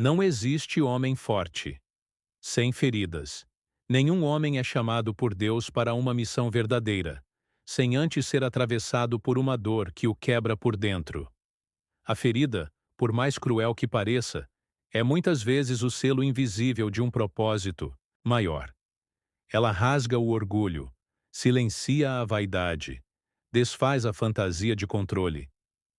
Não existe homem forte, sem feridas. Nenhum homem é chamado por Deus para uma missão verdadeira, sem antes ser atravessado por uma dor que o quebra por dentro. A ferida, por mais cruel que pareça, é muitas vezes o selo invisível de um propósito maior. Ela rasga o orgulho, silencia a vaidade, desfaz a fantasia de controle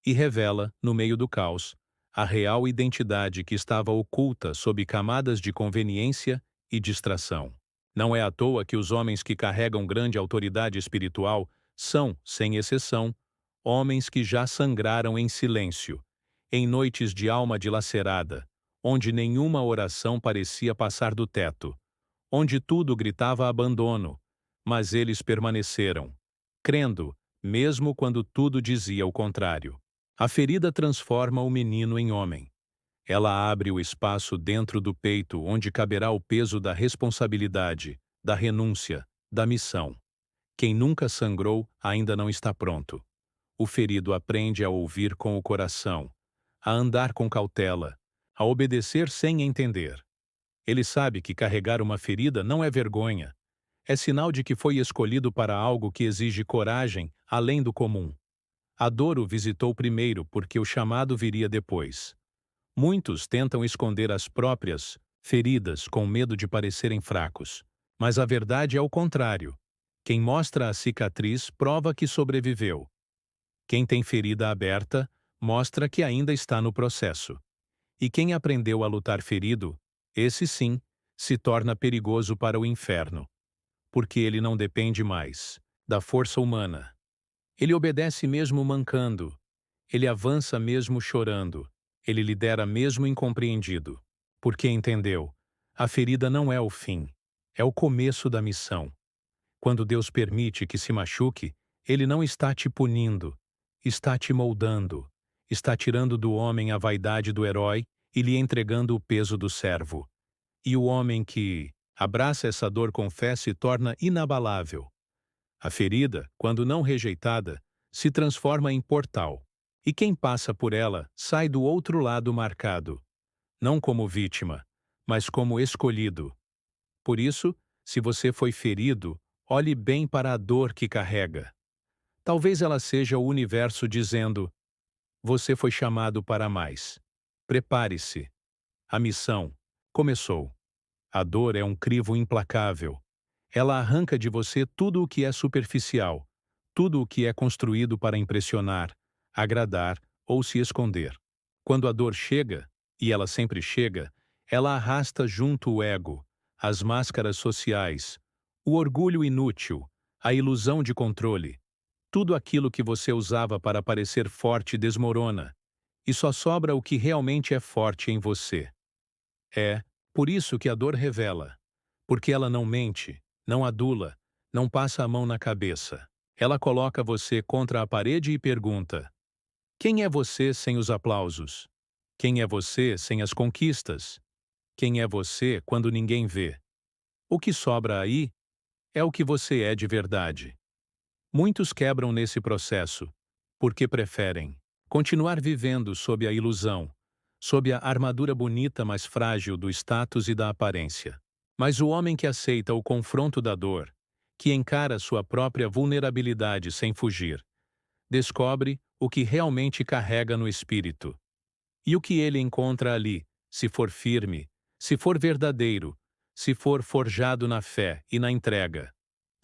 e revela, no meio do caos, a real identidade que estava oculta sob camadas de conveniência e distração. Não é à toa que os homens que carregam grande autoridade espiritual são, sem exceção, homens que já sangraram em silêncio, em noites de alma dilacerada, onde nenhuma oração parecia passar do teto, onde tudo gritava abandono, mas eles permaneceram, crendo, mesmo quando tudo dizia o contrário. A ferida transforma o menino em homem. Ela abre o espaço dentro do peito onde caberá o peso da responsabilidade, da renúncia, da missão. Quem nunca sangrou ainda não está pronto. O ferido aprende a ouvir com o coração, a andar com cautela, a obedecer sem entender. Ele sabe que carregar uma ferida não é vergonha. É sinal de que foi escolhido para algo que exige coragem além do comum. A dor o visitou primeiro porque o chamado viria depois. Muitos tentam esconder as próprias feridas com medo de parecerem fracos. Mas a verdade é o contrário. Quem mostra a cicatriz prova que sobreviveu. Quem tem ferida aberta mostra que ainda está no processo. E quem aprendeu a lutar ferido, esse sim, se torna perigoso para o inferno. Porque ele não depende mais da força humana. Ele obedece mesmo mancando. Ele avança mesmo chorando. Ele lidera mesmo incompreendido. Porque entendeu, a ferida não é o fim, é o começo da missão. Quando Deus permite que se machuque, Ele não está te punindo, está te moldando, está tirando do homem a vaidade do herói e lhe entregando o peso do servo. E o homem que abraça essa dor com fé se torna inabalável. A ferida, quando não rejeitada, se transforma em portal. E quem passa por ela sai do outro lado marcado, não como vítima, mas como escolhido. Por isso, se você foi ferido, olhe bem para a dor que carrega. Talvez ela seja o universo dizendo: você foi chamado para mais. Prepare-se. A missão começou. A dor é um crivo implacável. Ela arranca de você tudo o que é superficial, tudo o que é construído para impressionar, agradar ou se esconder. Quando a dor chega, e ela sempre chega, ela arrasta junto o ego, as máscaras sociais, o orgulho inútil, a ilusão de controle. Tudo aquilo que você usava para parecer forte desmorona, e só sobra o que realmente é forte em você. É por isso que a dor revela, porque ela não mente, não adula, não passa a mão na cabeça. Ela coloca você contra a parede e pergunta: quem é você sem os aplausos? Quem é você sem as conquistas? Quem é você quando ninguém vê? O que sobra aí é o que você é de verdade. Muitos quebram nesse processo, porque preferem continuar vivendo sob a ilusão, sob a armadura bonita mas frágil do status e da aparência. Mas o homem que aceita o confronto da dor, que encara sua própria vulnerabilidade sem fugir, descobre o que realmente carrega no espírito. E o que ele encontra ali, se for firme, se for verdadeiro, se for forjado na fé e na entrega,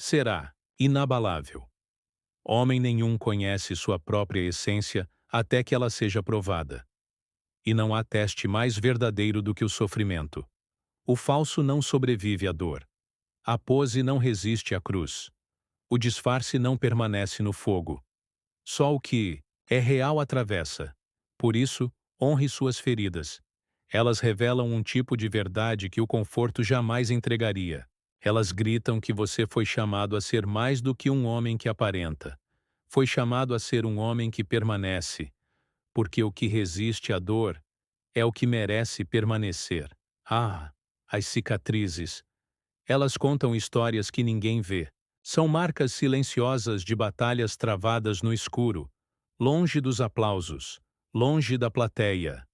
será inabalável. Homem nenhum conhece sua própria essência até que ela seja provada. E não há teste mais verdadeiro do que o sofrimento. O falso não sobrevive à dor. A pose não resiste à cruz. O disfarce não permanece no fogo. Só o que é real atravessa. Por isso, honre suas feridas. Elas revelam um tipo de verdade que o conforto jamais entregaria. Elas gritam que você foi chamado a ser mais do que um homem que aparenta. Foi chamado a ser um homem que permanece, porque o que resiste à dor é o que merece permanecer. Ah, as cicatrizes! Elas contam histórias que ninguém vê. São marcas silenciosas de batalhas travadas no escuro, longe dos aplausos, longe da plateia.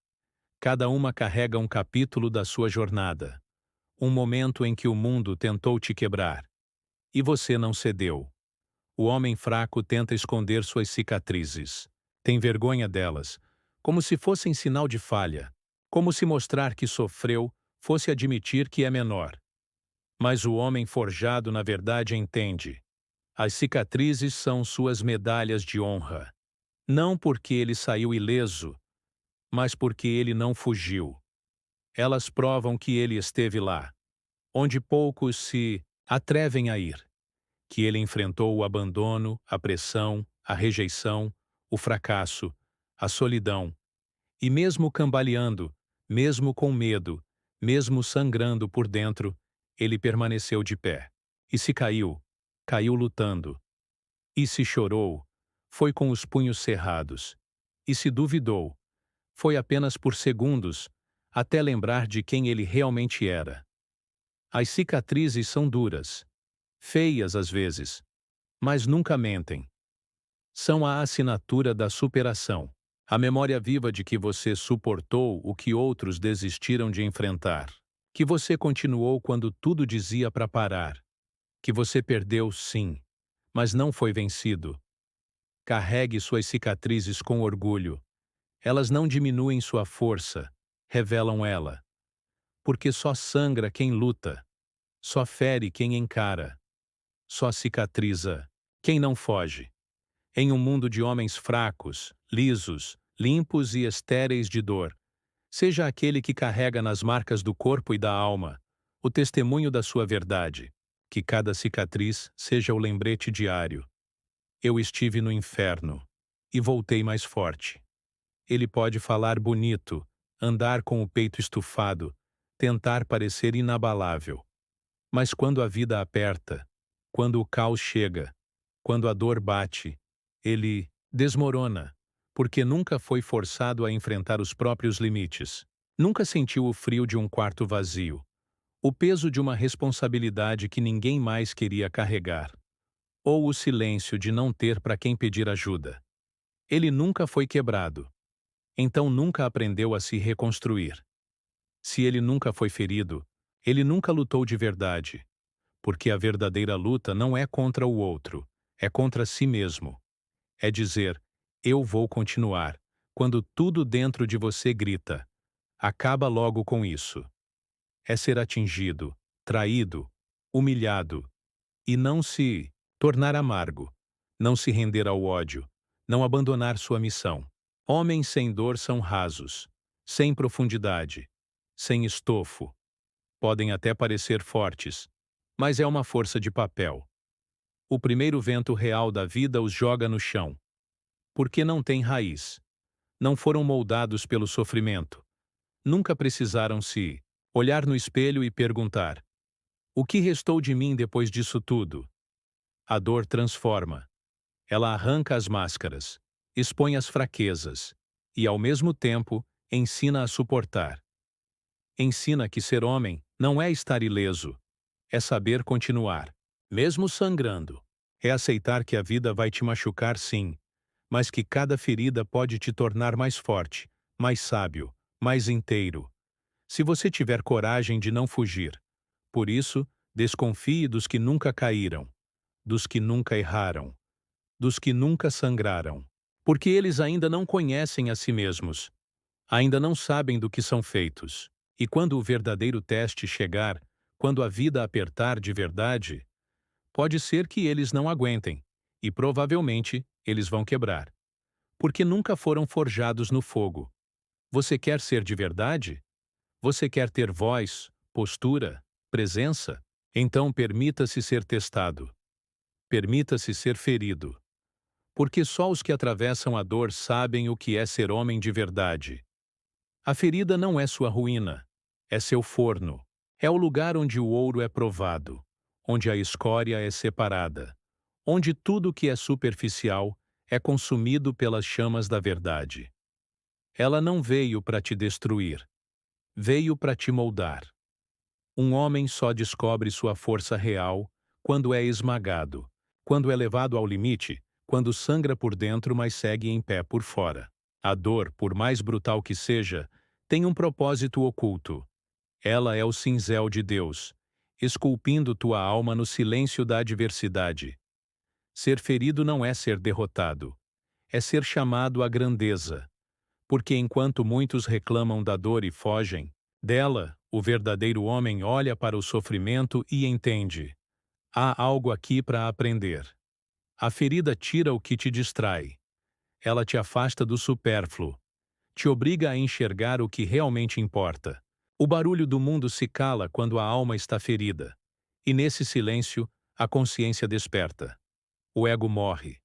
Cada uma carrega um capítulo da sua jornada. Um momento em que o mundo tentou te quebrar. E você não cedeu. O homem fraco tenta esconder suas cicatrizes. Tem vergonha delas, como se fossem sinal de falha. Como se mostrar que sofreu fosse admitir que é menor. Mas o homem forjado, na verdade, entende. As cicatrizes são suas medalhas de honra. Não porque ele saiu ileso, mas porque ele não fugiu. Elas provam que ele esteve lá, onde poucos se atrevem a ir. Que ele enfrentou o abandono, a pressão, a rejeição, o fracasso, a solidão. E mesmo cambaleando, mesmo com medo, mesmo sangrando por dentro, ele permaneceu de pé. E se caiu, caiu lutando. E se chorou, foi com os punhos cerrados. E se duvidou, foi apenas por segundos, até lembrar de quem ele realmente era. As cicatrizes são duras, feias às vezes, mas nunca mentem. São a assinatura da superação, a memória viva de que você suportou o que outros desistiram de enfrentar, que você continuou quando tudo dizia para parar, que você perdeu sim, mas não foi vencido. Carregue suas cicatrizes com orgulho. Elas não diminuem sua força, revelam ela. Porque só sangra quem luta, só fere quem encara, só cicatriza quem não foge. Em um mundo de homens fracos, lisos, limpos e estéreis de dor, seja aquele que carrega nas marcas do corpo e da alma o testemunho da sua verdade, que cada cicatriz seja o lembrete diário. Eu estive no inferno e voltei mais forte. Ele pode falar bonito, andar com o peito estufado, tentar parecer inabalável. Mas quando a vida aperta, quando o caos chega, quando a dor bate, ele desmorona, porque nunca foi forçado a enfrentar os próprios limites. Nunca sentiu o frio de um quarto vazio, o peso de uma responsabilidade que ninguém mais queria carregar, ou o silêncio de não ter para quem pedir ajuda. Ele nunca foi quebrado, então nunca aprendeu a se reconstruir. Se ele nunca foi ferido, ele nunca lutou de verdade, porque a verdadeira luta não é contra o outro, é contra si mesmo. É dizer, eu vou continuar, quando tudo dentro de você grita, acaba logo com isso. É ser atingido, traído, humilhado, e não se tornar amargo, não se render ao ódio, não abandonar sua missão. Homens sem dor são rasos, sem profundidade, sem estofo. Podem até parecer fortes, mas é uma força de papel. O primeiro vento real da vida os joga no chão. Porque não têm raiz. Não foram moldados pelo sofrimento. Nunca precisaram se olhar no espelho e perguntar: o que restou de mim depois disso tudo? A dor transforma. Ela arranca as máscaras, expõe as fraquezas e, ao mesmo tempo, ensina a suportar. Ensina que ser homem não é estar ileso, é saber continuar, mesmo sangrando. É aceitar que a vida vai te machucar sim, mas que cada ferida pode te tornar mais forte, mais sábio, mais inteiro. Se você tiver coragem de não fugir. Por isso, desconfie dos que nunca caíram, dos que nunca erraram, dos que nunca sangraram. Porque eles ainda não conhecem a si mesmos, ainda não sabem do que são feitos. E quando o verdadeiro teste chegar, quando a vida apertar de verdade, pode ser que eles não aguentem, e provavelmente eles vão quebrar. Porque nunca foram forjados no fogo. Você quer ser de verdade? Você quer ter voz, postura, presença? Então permita-se ser testado. Permita-se ser ferido. Porque só os que atravessam a dor sabem o que é ser homem de verdade. A ferida não é sua ruína, é seu forno. É o lugar onde o ouro é provado, onde a escória é separada, onde tudo que é superficial é consumido pelas chamas da verdade. Ela não veio para te destruir, veio para te moldar. Um homem só descobre sua força real quando é esmagado, quando é levado ao limite, quando sangra por dentro, mas segue em pé por fora. A dor, por mais brutal que seja, tem um propósito oculto. Ela é o cinzel de Deus, esculpindo tua alma no silêncio da adversidade. Ser ferido não é ser derrotado, é ser chamado à grandeza. Porque enquanto muitos reclamam da dor e fogem dela, o verdadeiro homem olha para o sofrimento e entende: há algo aqui para aprender. A ferida tira o que te distrai. Ela te afasta do supérfluo. Te obriga a enxergar o que realmente importa. O barulho do mundo se cala quando a alma está ferida. E nesse silêncio, a consciência desperta. O ego morre.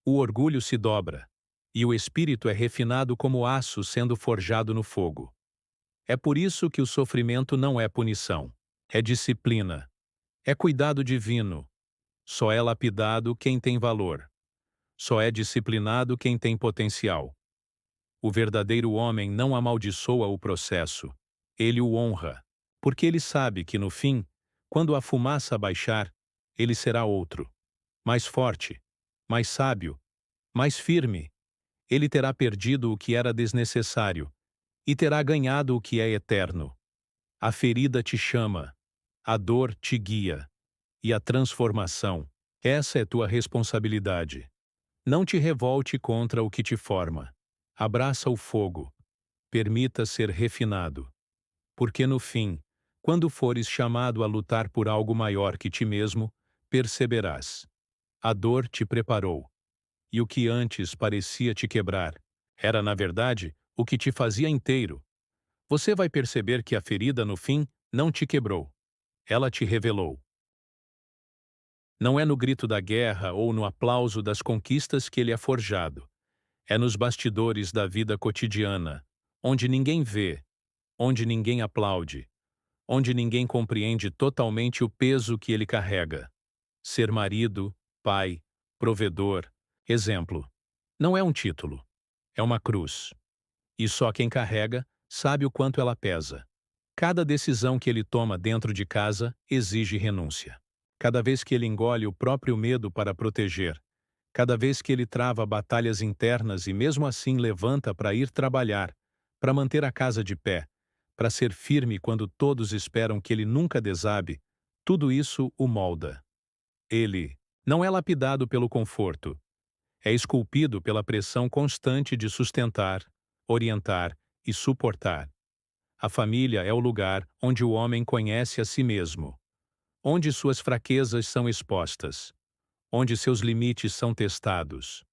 O orgulho se dobra. E o espírito é refinado como aço sendo forjado no fogo. É por isso que o sofrimento não é punição. É disciplina. É cuidado divino. Só é lapidado quem tem valor. Só é disciplinado quem tem potencial. O verdadeiro homem não amaldiçoa o processo. Ele o honra. Porque ele sabe que no fim, quando a fumaça baixar, ele será outro. Mais forte. Mais sábio. Mais firme. Ele terá perdido o que era desnecessário e terá ganhado o que é eterno. A ferida te chama, a dor te guia, e a transformação, essa é tua responsabilidade. Não te revolte contra o que te forma. Abraça o fogo, permita ser refinado. Porque no fim, quando fores chamado a lutar por algo maior que ti mesmo, perceberás. A dor te preparou. E o que antes parecia te quebrar, era na verdade o que te fazia inteiro. Você vai perceber que a ferida no fim não te quebrou. Ela te revelou. Não é no grito da guerra ou no aplauso das conquistas que ele é forjado. É nos bastidores da vida cotidiana, onde ninguém vê, onde ninguém aplaude, onde ninguém compreende totalmente o peso que ele carrega. Ser marido, pai, provedor, exemplo. Não é um título, é uma cruz. E só quem carrega sabe o quanto ela pesa. Cada decisão que ele toma dentro de casa exige renúncia. Cada vez que ele engole o próprio medo para proteger, cada vez que ele trava batalhas internas e mesmo assim levanta para ir trabalhar, para manter a casa de pé, para ser firme quando todos esperam que ele nunca desabe, tudo isso o molda. Ele não é lapidado pelo conforto, é esculpido pela pressão constante de sustentar, orientar e suportar. A família é o lugar onde o homem conhece a si mesmo, onde suas fraquezas são expostas, onde seus limites são testados,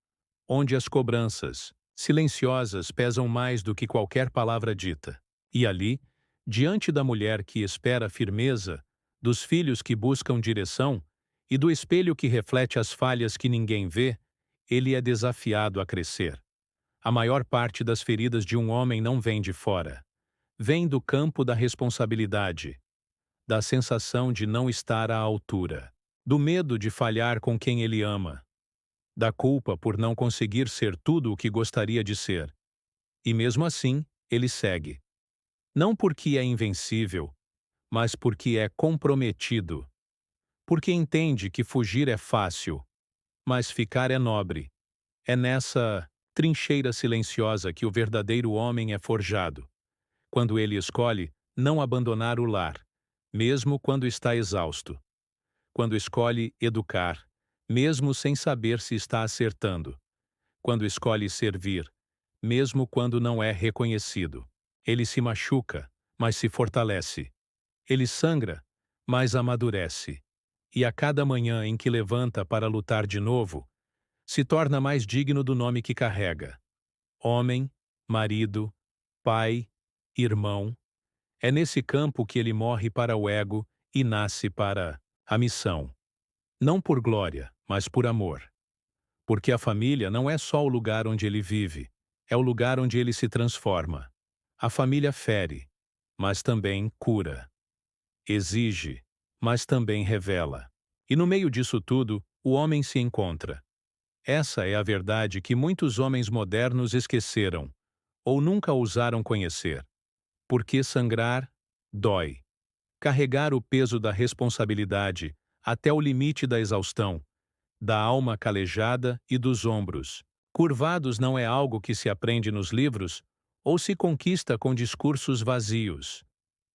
onde as cobranças, silenciosas, pesam mais do que qualquer palavra dita. E ali, diante da mulher que espera firmeza, dos filhos que buscam direção e do espelho que reflete as falhas que ninguém vê, ele é desafiado a crescer. A maior parte das feridas de um homem não vem de fora. Vem do campo da responsabilidade, da sensação de não estar à altura, do medo de falhar com quem ele ama, da culpa por não conseguir ser tudo o que gostaria de ser. E mesmo assim, ele segue. Não porque é invencível, mas porque é comprometido. Porque entende que fugir é fácil, mas ficar é nobre. É nessa trincheira silenciosa que o verdadeiro homem é forjado. Quando ele escolhe não abandonar o lar, mesmo quando está exausto. Quando escolhe educar, mesmo sem saber se está acertando. Quando escolhe servir, mesmo quando não é reconhecido. Ele se machuca, mas se fortalece. Ele sangra, mas amadurece. E a cada manhã em que levanta para lutar de novo, se torna mais digno do nome que carrega. Homem, marido, pai, irmão. É nesse campo que ele morre para o ego e nasce para a missão. Não por glória, mas por amor. Porque a família não é só o lugar onde ele vive, é o lugar onde ele se transforma. A família fere, mas também cura. Exige, mas também revela. E no meio disso tudo, o homem se encontra. Essa é a verdade que muitos homens modernos esqueceram, ou nunca ousaram conhecer. Porque sangrar dói. Carregar o peso da responsabilidade até o limite da exaustão, da alma calejada e dos ombros curvados não é algo que se aprende nos livros ou se conquista com discursos vazios.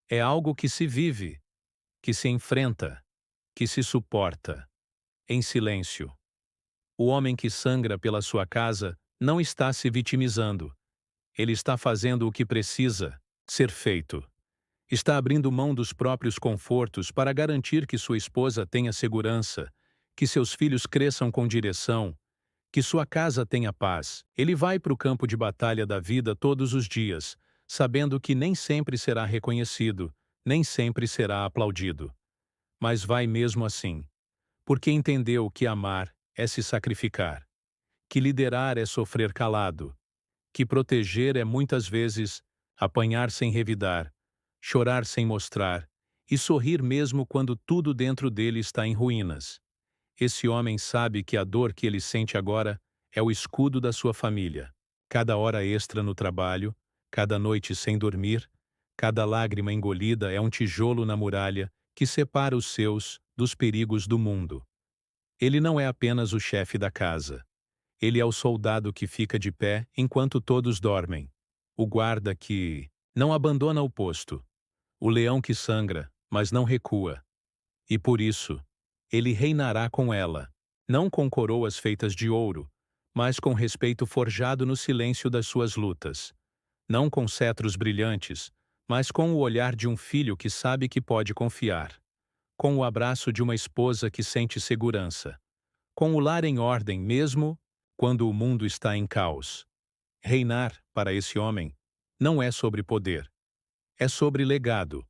É algo que se vive, que se enfrenta, que se suporta, em silêncio. O homem que sangra pela sua casa não está se vitimizando. Ele está fazendo o que precisa ser feito. Está abrindo mão dos próprios confortos para garantir que sua esposa tenha segurança, que seus filhos cresçam com direção, que sua casa tenha paz. Ele vai para o campo de batalha da vida todos os dias, sabendo que nem sempre será reconhecido, nem sempre será aplaudido. Mas vai mesmo assim, porque entendeu que amar é se sacrificar, que liderar é sofrer calado, que proteger é muitas vezes apanhar sem revidar, chorar sem mostrar e sorrir mesmo quando tudo dentro dele está em ruínas. Esse homem sabe que a dor que ele sente agora é o escudo da sua família. Cada hora extra no trabalho, cada noite sem dormir, cada lágrima engolida é um tijolo na muralha que separa os seus dos perigos do mundo. Ele não é apenas o chefe da casa. Ele é o soldado que fica de pé enquanto todos dormem. O guarda que não abandona o posto. O leão que sangra, mas não recua. E por isso, ele reinará com ela, não com coroas feitas de ouro, mas com respeito forjado no silêncio das suas lutas. Não com cetros brilhantes, mas com o olhar de um filho que sabe que pode confiar. Com o abraço de uma esposa que sente segurança. Com o lar em ordem mesmo quando o mundo está em caos. Reinar, para esse homem, não é sobre poder. É sobre legado.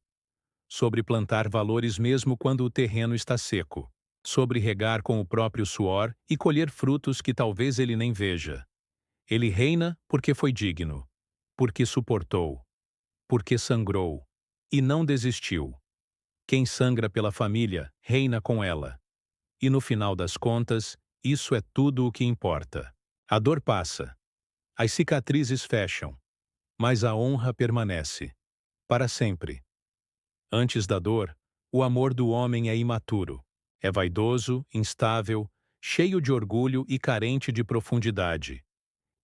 Sobre plantar valores mesmo quando o terreno está seco. Sobre regar com o próprio suor e colher frutos que talvez ele nem veja. Ele reina porque foi digno. Porque suportou. Porque sangrou. E não desistiu. Quem sangra pela família, reina com ela. E no final das contas, isso é tudo o que importa. A dor passa. As cicatrizes fecham. Mas a honra permanece. Para sempre. Antes da dor, o amor do homem é imaturo. É vaidoso, instável, cheio de orgulho e carente de profundidade.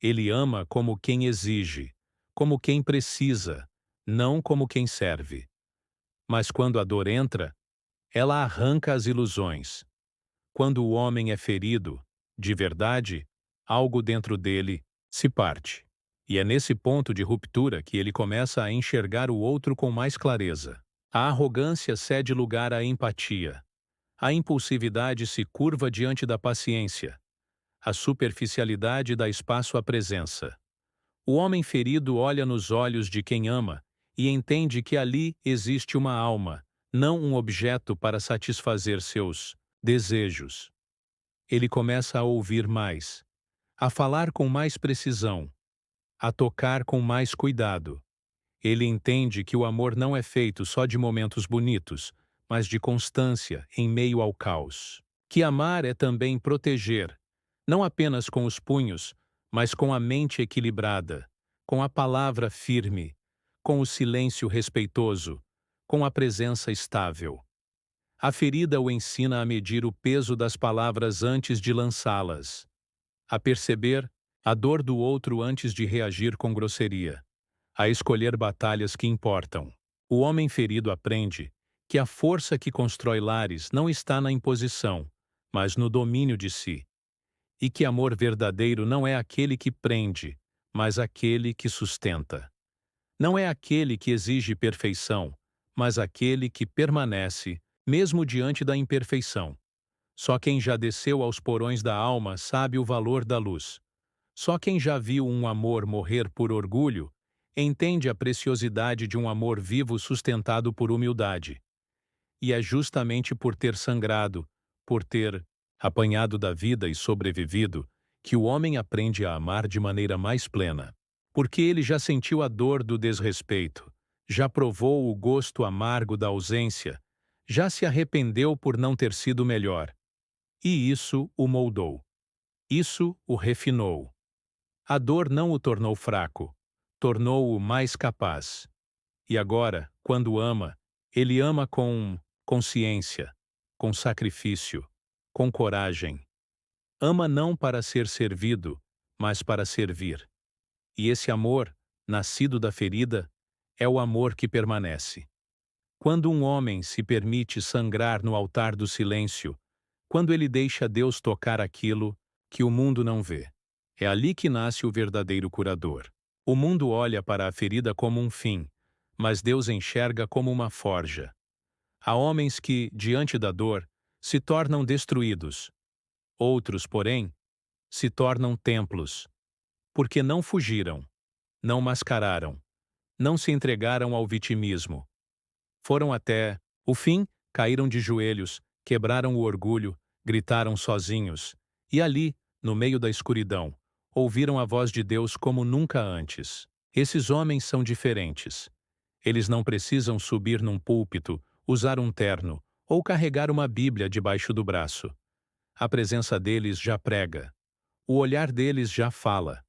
Ele ama como quem exige, como quem precisa, não como quem serve. Mas quando a dor entra, ela arranca as ilusões. Quando o homem é ferido, de verdade, algo dentro dele se parte. E é nesse ponto de ruptura que ele começa a enxergar o outro com mais clareza. A arrogância cede lugar à empatia. A impulsividade se curva diante da paciência. A superficialidade dá espaço à presença. O homem ferido olha nos olhos de quem ama e entende que ali existe uma alma, não um objeto para satisfazer seus desejos. Ele começa a ouvir mais, a falar com mais precisão, a tocar com mais cuidado. Ele entende que o amor não é feito só de momentos bonitos, mas de constância em meio ao caos. Que amar é também proteger, não apenas com os punhos, mas com a mente equilibrada, com a palavra firme, com o silêncio respeitoso, com a presença estável. A ferida o ensina a medir o peso das palavras antes de lançá-las, a perceber a dor do outro antes de reagir com grosseria, a escolher batalhas que importam. O homem ferido aprende que a força que constrói lares não está na imposição, mas no domínio de si, e que amor verdadeiro não é aquele que prende, mas aquele que sustenta. Não é aquele que exige perfeição, mas aquele que permanece, mesmo diante da imperfeição. Só quem já desceu aos porões da alma sabe o valor da luz. Só quem já viu um amor morrer por orgulho entende a preciosidade de um amor vivo sustentado por humildade. E é justamente por ter sangrado, por ter apanhado da vida e sobrevivido, que o homem aprende a amar de maneira mais plena. Porque ele já sentiu a dor do desrespeito, já provou o gosto amargo da ausência, já se arrependeu por não ter sido melhor. E isso o moldou. Isso o refinou. A dor não o tornou fraco, tornou-o mais capaz. E agora, quando ama, ele ama com consciência, com sacrifício, com coragem. Ama não para ser servido, mas para servir. E esse amor nascido da ferida, é o amor que permanece. Quando um homem se permite sangrar no altar do silêncio, quando ele deixa Deus tocar aquilo que o mundo não vê, é ali que nasce o verdadeiro curador. O mundo olha para a ferida como um fim, mas Deus enxerga como uma forja. Há homens que, diante da dor, se tornam destruídos. Outros, porém, se tornam templos, porque não fugiram, não mascararam, não se entregaram ao vitimismo. Foram até o fim, caíram de joelhos, quebraram o orgulho, gritaram sozinhos, e ali, no meio da escuridão, ouviram a voz de Deus como nunca antes. Esses homens são diferentes. Eles não precisam subir num púlpito, usar um terno ou carregar uma Bíblia debaixo do braço. A presença deles já prega. O olhar deles já fala.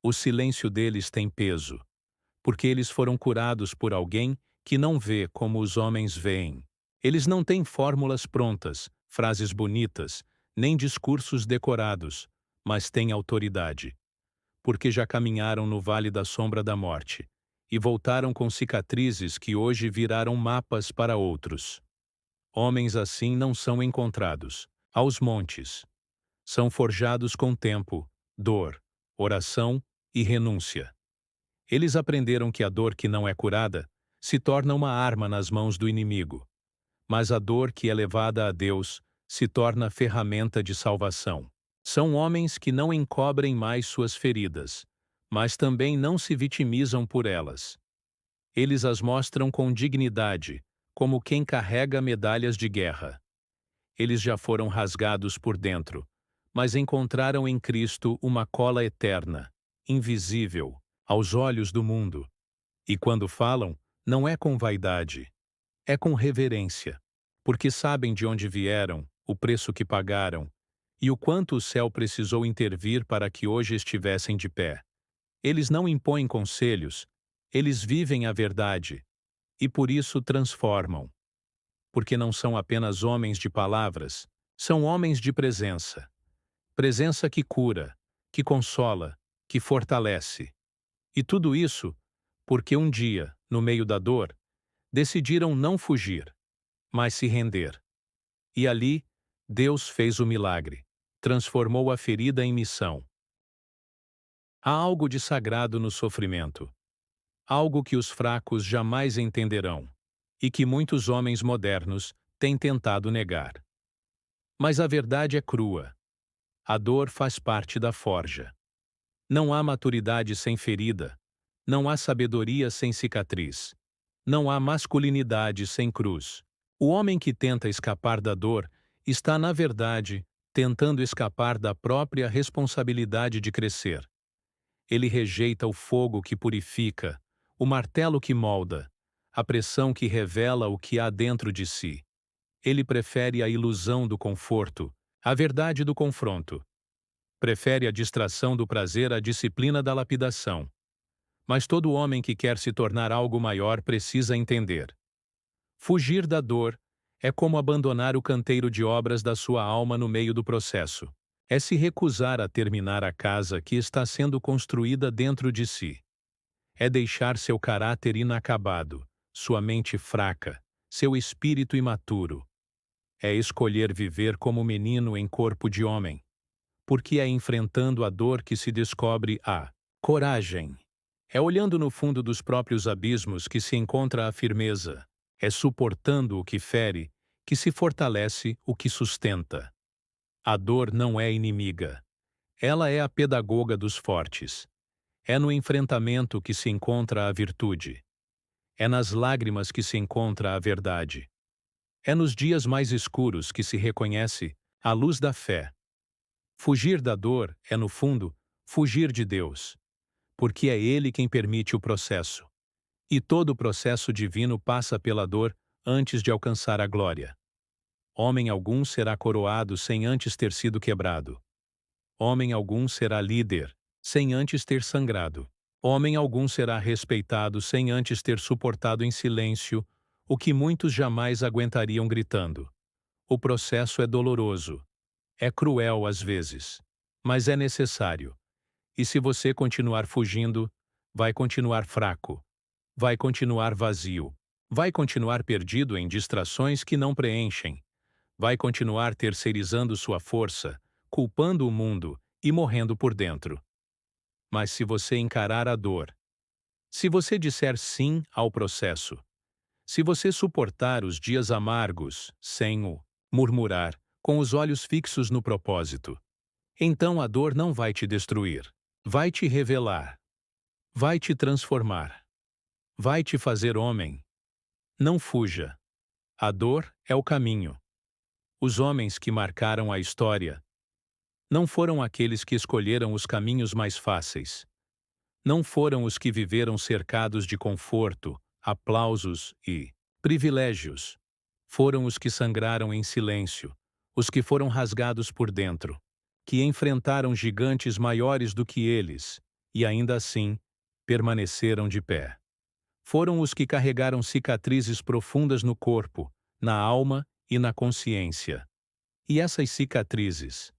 O silêncio deles tem peso, porque eles foram curados por alguém que não vê como os homens veem. Eles não têm fórmulas prontas, frases bonitas, nem discursos decorados, mas têm autoridade, porque já caminharam no vale da sombra da morte e voltaram com cicatrizes que hoje viraram mapas para outros. Homens assim não são encontrados aos montes. São forjados com tempo, dor, oração e renúncia. Eles aprenderam que a dor que não é curada se torna uma arma nas mãos do inimigo, mas a dor que é levada a Deus se torna ferramenta de salvação. São homens que não encobrem mais suas feridas, mas também não se vitimizam por elas. Eles as mostram com dignidade, como quem carrega medalhas de guerra. Eles já foram rasgados por dentro, mas encontraram em Cristo uma cola eterna, invisível, aos olhos do mundo. E quando falam, não é com vaidade, é com reverência, porque sabem de onde vieram, o preço que pagaram, e o quanto o céu precisou intervir para que hoje estivessem de pé. Eles não impõem conselhos, eles vivem a verdade, e por isso transformam. Porque não são apenas homens de palavras, são homens de presença. Presença que cura, que consola, que fortalece. E tudo isso porque um dia, no meio da dor, decidiram não fugir, mas se render. E ali, Deus fez o milagre, transformou a ferida em missão. Há algo de sagrado no sofrimento, algo que os fracos jamais entenderão, e que muitos homens modernos têm tentado negar. Mas a verdade é crua. A dor faz parte da forja. Não há maturidade sem ferida, não há sabedoria sem cicatriz, não há masculinidade sem cruz. O homem que tenta escapar da dor está, na verdade, tentando escapar da própria responsabilidade de crescer. Ele rejeita o fogo que purifica, o martelo que molda, a pressão que revela o que há dentro de si. Ele prefere a ilusão do conforto, a verdade do confronto. Prefere a distração do prazer à disciplina da lapidação. Mas todo homem que quer se tornar algo maior precisa entender. Fugir da dor é como abandonar o canteiro de obras da sua alma no meio do processo. É se recusar a terminar a casa que está sendo construída dentro de si. É deixar seu caráter inacabado, sua mente fraca, seu espírito imaturo. É escolher viver como menino em corpo de homem, porque é enfrentando a dor que se descobre a coragem. É olhando no fundo dos próprios abismos que se encontra a firmeza. É suportando o que fere, que se fortalece o que sustenta. A dor não é inimiga. Ela é a pedagoga dos fortes. É no enfrentamento que se encontra a virtude. É nas lágrimas que se encontra a verdade. É nos dias mais escuros que se reconhece a luz da fé. Fugir da dor é, no fundo, fugir de Deus, porque é Ele quem permite o processo. E todo o processo divino passa pela dor antes de alcançar a glória. Homem algum será coroado sem antes ter sido quebrado. Homem algum será líder, sem antes ter sangrado. Homem algum será respeitado sem antes ter suportado em silêncio o que muitos jamais aguentariam gritando. O processo é doloroso. É cruel às vezes, mas é necessário. E se você continuar fugindo, vai continuar fraco, vai continuar vazio, vai continuar perdido em distrações que não preenchem, vai continuar terceirizando sua força, culpando o mundo e morrendo por dentro. Mas se você encarar a dor, se você disser sim ao processo, se você suportar os dias amargos, sem o murmurar, com os olhos fixos no propósito, então a dor não vai te destruir. Vai te revelar. Vai te transformar. Vai te fazer homem. Não fuja. A dor é o caminho. Os homens que marcaram a história não foram aqueles que escolheram os caminhos mais fáceis. Não foram os que viveram cercados de conforto, aplausos e privilégios. Foram os que sangraram em silêncio, os que foram rasgados por dentro, que enfrentaram gigantes maiores do que eles, e ainda assim, permaneceram de pé. Foram os que carregaram cicatrizes profundas no corpo, na alma e na consciência. E essas cicatrizes,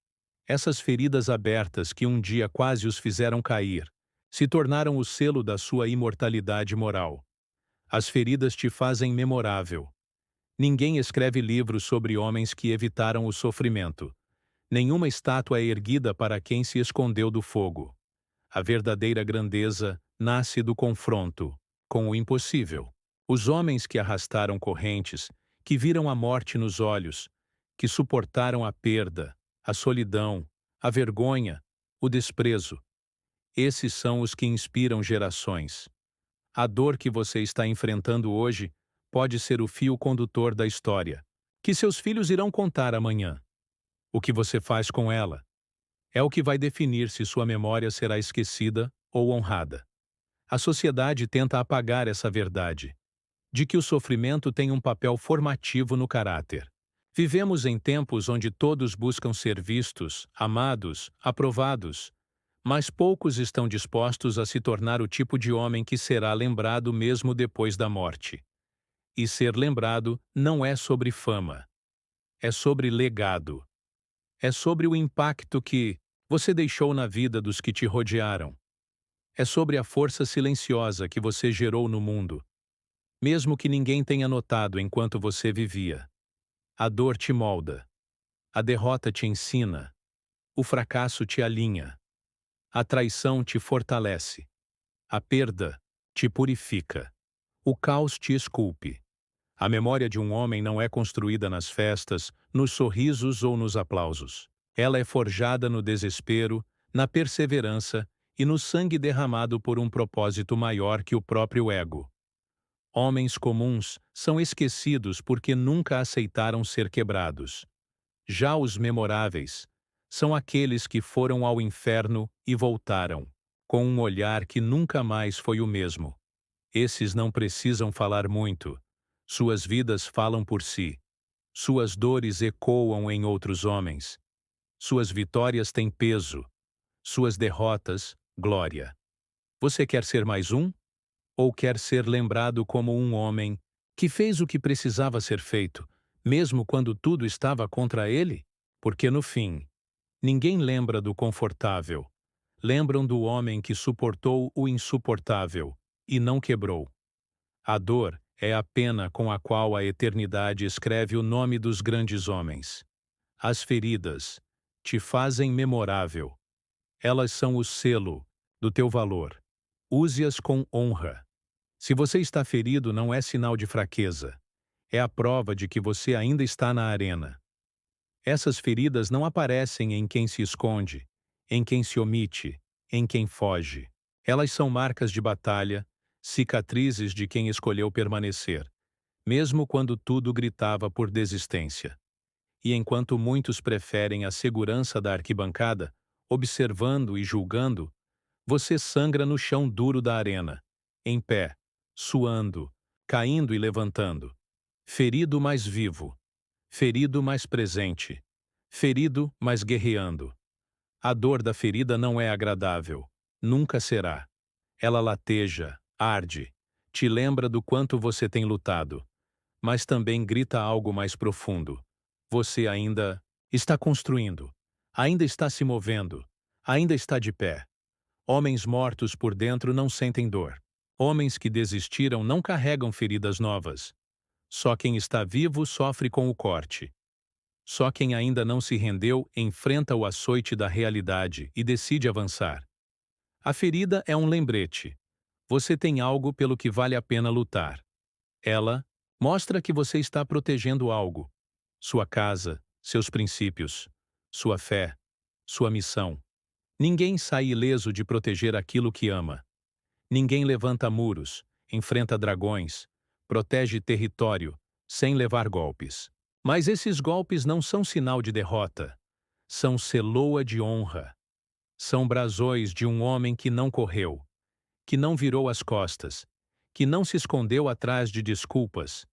essas feridas abertas que um dia quase os fizeram cair, se tornaram o selo da sua imortalidade moral. As feridas te fazem memorável. Ninguém escreve livros sobre homens que evitaram o sofrimento. Nenhuma estátua é erguida para quem se escondeu do fogo. A verdadeira grandeza nasce do confronto com o impossível. Os homens que arrastaram correntes, que viram a morte nos olhos, que suportaram a perda, a solidão, a vergonha, o desprezo. Esses são os que inspiram gerações. A dor que você está enfrentando hoje pode ser o fio condutor da história, que seus filhos irão contar amanhã. O que você faz com ela é o que vai definir se sua memória será esquecida ou honrada. A sociedade tenta apagar essa verdade, de que o sofrimento tem um papel formativo no caráter. Vivemos em tempos onde todos buscam ser vistos, amados, aprovados, mas poucos estão dispostos a se tornar o tipo de homem que será lembrado mesmo depois da morte. E ser lembrado não é sobre fama, é sobre legado. É sobre o impacto que você deixou na vida dos que te rodearam. É sobre a força silenciosa que você gerou no mundo, mesmo que ninguém tenha notado enquanto você vivia. A dor te molda. A derrota te ensina. O fracasso te alinha. A traição te fortalece. A perda te purifica. O caos te esculpe. A memória de um homem não é construída nas festas, nos sorrisos ou nos aplausos. Ela é forjada no desespero, na perseverança e no sangue derramado por um propósito maior que o próprio ego. Homens comuns são esquecidos porque nunca aceitaram ser quebrados. Já os memoráveis são aqueles que foram ao inferno e voltaram, com um olhar que nunca mais foi o mesmo. Esses não precisam falar muito. Suas vidas falam por si. Suas dores ecoam em outros homens. Suas vitórias têm peso. Suas derrotas, glória. Você quer ser mais um? Ou quer ser lembrado como um homem que fez o que precisava ser feito, mesmo quando tudo estava contra ele? Porque no fim, ninguém lembra do confortável. Lembram do homem que suportou o insuportável e não quebrou. A dor é a pena com a qual a eternidade escreve o nome dos grandes homens. As feridas te fazem memorável. Elas são o selo do teu valor. Use-as com honra. Se você está ferido, não é sinal de fraqueza. É a prova de que você ainda está na arena. Essas feridas não aparecem em quem se esconde, em quem se omite, em quem foge. Elas são marcas de batalha, cicatrizes de quem escolheu permanecer, mesmo quando tudo gritava por desistência. E enquanto muitos preferem a segurança da arquibancada, observando e julgando, você sangra no chão duro da arena, em pé, suando, caindo e levantando. Ferido, mas vivo. Ferido, mas presente. Ferido, mas guerreando. A dor da ferida não é agradável. Nunca será. Ela lateja, arde, te lembra do quanto você tem lutado. Mas também grita algo mais profundo. Você ainda está construindo. Ainda está se movendo. Ainda está de pé. Homens mortos por dentro não sentem dor. Homens que desistiram não carregam feridas novas. Só quem está vivo sofre com o corte. Só quem ainda não se rendeu enfrenta o açoite da realidade e decide avançar. A ferida é um lembrete. Você tem algo pelo que vale a pena lutar. Ela mostra que você está protegendo algo. Sua casa, seus princípios, sua fé, sua missão. Ninguém sai ileso de proteger aquilo que ama. Ninguém levanta muros, enfrenta dragões, protege território, sem levar golpes. Mas esses golpes não são sinal de derrota. São celoa de honra. São brasões de um homem que não correu, que não virou as costas, que não se escondeu atrás de desculpas.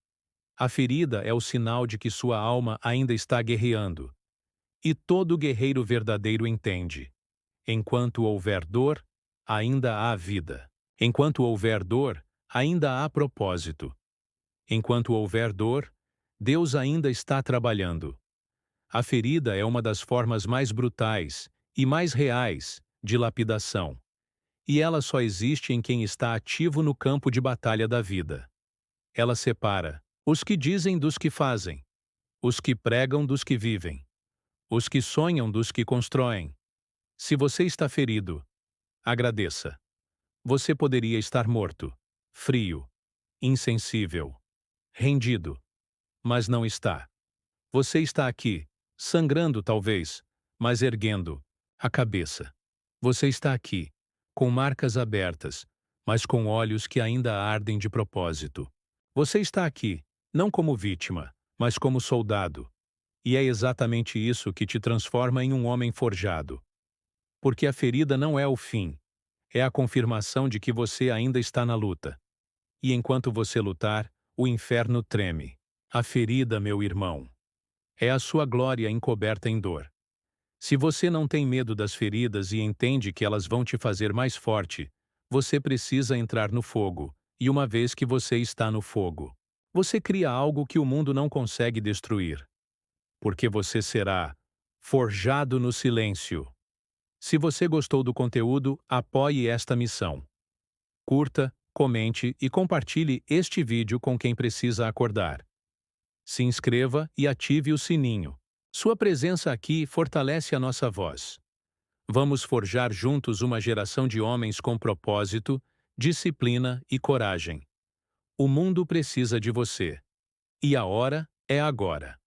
A ferida é o sinal de que sua alma ainda está guerreando. E todo guerreiro verdadeiro entende: enquanto houver dor, ainda há vida. Enquanto houver dor, ainda há propósito. Enquanto houver dor, Deus ainda está trabalhando. A ferida é uma das formas mais brutais e mais reais de lapidação. E ela só existe em quem está ativo no campo de batalha da vida. Ela separa os que dizem dos que fazem, os que pregam dos que vivem, os que sonham dos que constroem. Se você está ferido, agradeça. Você poderia estar morto, frio, insensível, rendido, mas não está. Você está aqui, sangrando talvez, mas erguendo a cabeça. Você está aqui, com marcas abertas, mas com olhos que ainda ardem de propósito. Você está aqui, não como vítima, mas como soldado. E é exatamente isso que te transforma em um homem forjado. Porque a ferida não é o fim, é a confirmação de que você ainda está na luta. E enquanto você lutar, o inferno treme. A ferida, meu irmão, é a sua glória encoberta em dor. Se você não tem medo das feridas e entende que elas vão te fazer mais forte, você precisa entrar no fogo, e uma vez que você está no fogo, você cria algo que o mundo não consegue destruir. Porque você será forjado no silêncio. Se você gostou do conteúdo, apoie esta missão. Curta, comente e compartilhe este vídeo com quem precisa acordar. Se inscreva e ative o sininho. Sua presença aqui fortalece a nossa voz. Vamos forjar juntos uma geração de homens com propósito, disciplina e coragem. O mundo precisa de você. E a hora é agora.